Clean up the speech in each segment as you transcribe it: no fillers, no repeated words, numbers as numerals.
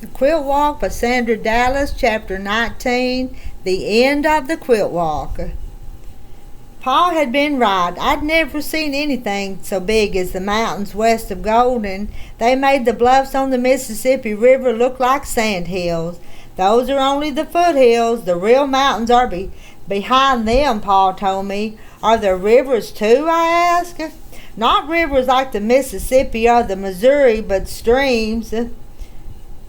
Quilt Walk by Sandra Dallas, Chapter 19, The End of the Quilt Walk. Pa had been right. I'd never seen anything so big as the mountains west of Golden. They made the bluffs on the Mississippi River look like sand hills. Those are only the foothills. The real mountains are behind them, Pa told me. Are there rivers too, I asked. Not rivers like the Mississippi or the Missouri, but streams.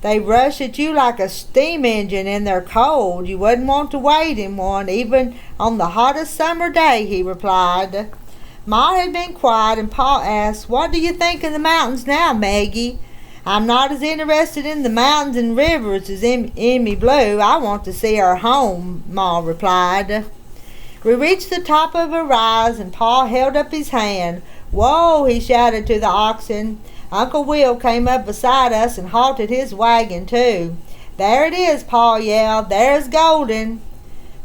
They rush at you like a steam engine, and they're cold. You wouldn't want to wade in one, even on the hottest summer day, he replied. Ma had been quiet, and Pa asked, "What do you think of the mountains now, Maggie?" "I'm not as interested in the mountains and rivers as Emmy Blue. I want to see our home," Ma replied. We reached the top of a rise, and Pa held up his hand. "Whoa," he shouted to the oxen. Uncle Will came up beside us and halted his wagon too. "There it is," Pa yelled. "There's Golden."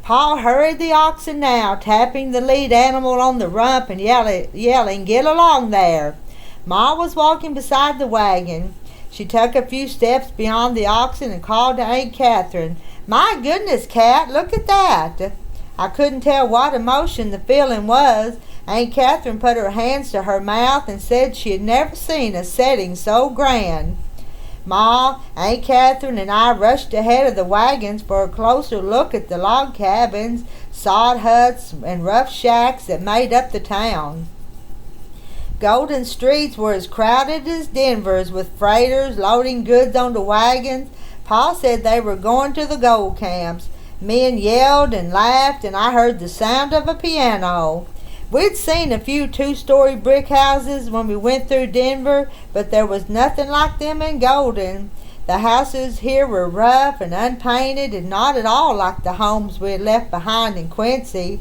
Pa hurried the oxen now, tapping the lead animal on the rump and yelling, "Get along there." Ma was walking beside the wagon. She took a few steps beyond the oxen and called to Aunt Catherine, "My goodness, Cat, look at that." I couldn't tell what emotion the feeling was. Aunt Catherine put her hands to her mouth and said she had never seen a setting so grand. Ma, Aunt Catherine, and I rushed ahead of the wagons for a closer look at the log cabins, sod huts, and rough shacks that made up the town. Golden streets were as crowded as Denver's, with freighters loading goods onto wagons. Pa said they were going to the gold camps. Men yelled and laughed, and I heard the sound of a piano. We'd seen a few two-story brick houses when we went through Denver, but there was nothing like them in Golden. The houses here were rough and unpainted and not at all like the homes we had left behind in Quincy.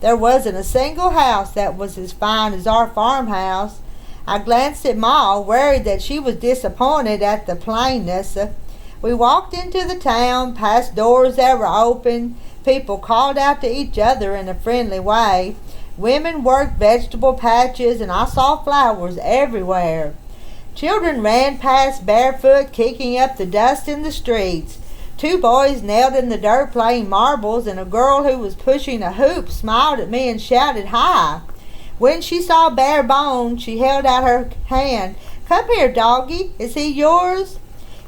There wasn't a single house that was as fine as our farmhouse. I glanced at Ma, worried that she was disappointed at the plainness. We walked into the town, past doors that were open. People called out to each other in a friendly way. Women worked vegetable patches, and I saw flowers everywhere. Children ran past barefoot, kicking up the dust in the streets. Two boys knelt in the dirt playing marbles, and a girl who was pushing a hoop smiled at me and shouted hi. When she saw Bare Bones, she held out her hand. "Come here, doggy. Is he yours?"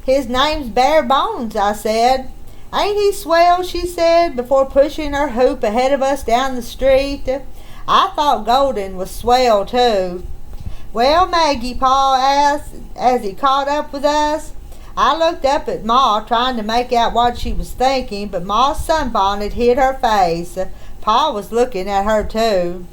"His name's Bare Bones," I said. "Ain't he swell?" she said, before pushing her hoop ahead of us down the street. I thought Golden was swell too. "Well, Maggie," Pa asked as he caught up with us. I looked up at Ma, trying to make out what she was thinking, but Ma's sunbonnet hid her face. Pa was looking at her too.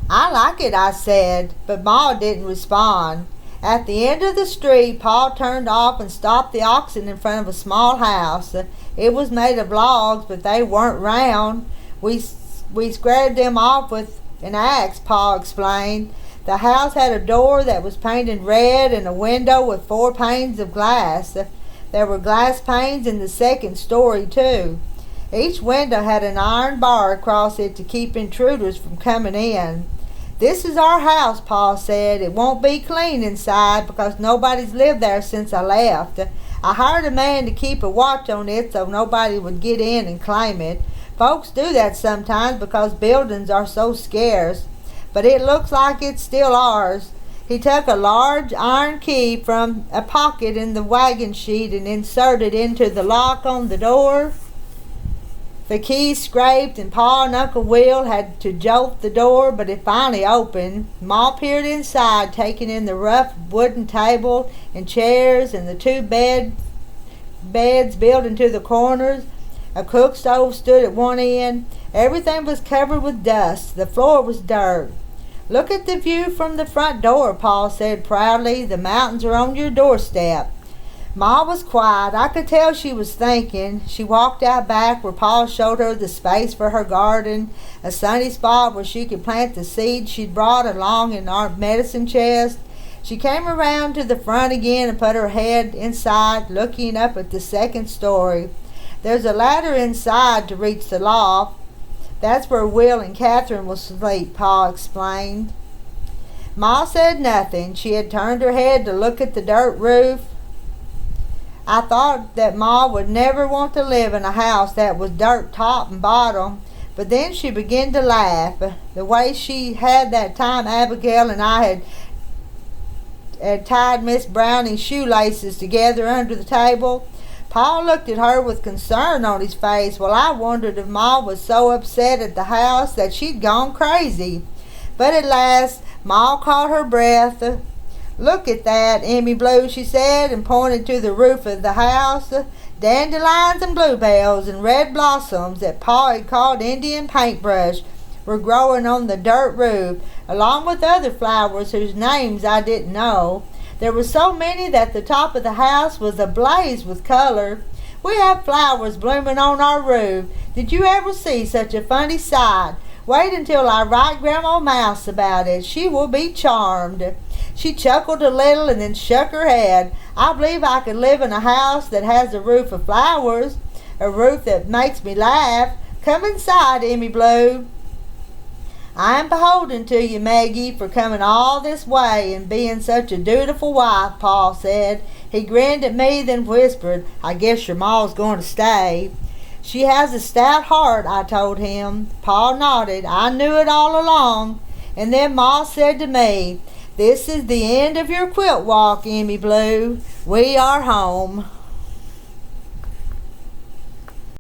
"I like it," I said, but Ma didn't respond. At the end of the street, Pa turned off and stopped the oxen in front of a small house. It was made of logs, but they weren't round. We squared them off with an axe, Pa explained. The house had a door that was painted red and a window with 4 panes of glass. There were glass panes in the second story, too. Each window had an iron bar across it to keep intruders from coming in. "This is our house," Pa said. "It won't be clean inside because nobody's lived there since I left. I hired a man to keep a watch on it so nobody would get in and claim it. Folks do that sometimes because buildings are so scarce, but it looks like it's still ours." He took a large iron key from a pocket in the wagon sheet and inserted it into the lock on the door. The key scraped, and Pa and Uncle Will had to jolt the door, but it finally opened. Ma peered inside, taking in the rough wooden table and chairs and the 2 beds built into the corners. A cook stove stood at one end. Everything was covered with dust. The floor was dirt. "Look at the view from the front door," Pa said proudly. "The mountains are on your doorstep." Ma was quiet. I could tell she was thinking. She walked out back where Pa showed her the space for her garden, a sunny spot where she could plant the seeds she'd brought along in our medicine chest. She came around to the front again and put her head inside, looking up at the second story. "There's a ladder inside to reach the loft. That's where Will and Catherine will sleep," Pa explained. Ma said nothing. She had turned her head to look at the dirt roof. I thought that Ma would never want to live in a house that was dirt top and bottom, but then she began to laugh, the way she had that time Abigail and I had tied Miss Browning's shoelaces together under the table. Pa looked at her with concern on his face, while I wondered if Ma was so upset at the house that she'd gone crazy. But at last Ma caught her breath. "Look at that, Emmy Blue," she said, and pointed to the roof of the house. Dandelions and bluebells and red blossoms that Pa had called Indian paintbrush were growing on the dirt roof, along with other flowers whose names I didn't know. There were so many that the top of the house was ablaze with color. "We have flowers blooming on our roof. Did you ever see such a funny sight? Wait until I write Grandma Mouse about it. She will be charmed." She chuckled a little and then shook her head. "I believe I could live in a house that has a roof of flowers, a roof that makes me laugh. Come inside, Emmy Blue." "I am beholden to you, Maggie, for coming all this way and being such a dutiful wife," Pa said. He grinned at me, then whispered, "I guess your Ma's going to stay." "She has a stout heart," I told him. Pa nodded. "I knew it all along." And then Ma said to me, "This is the end of your quilt walk, Emmy Blue. We are home."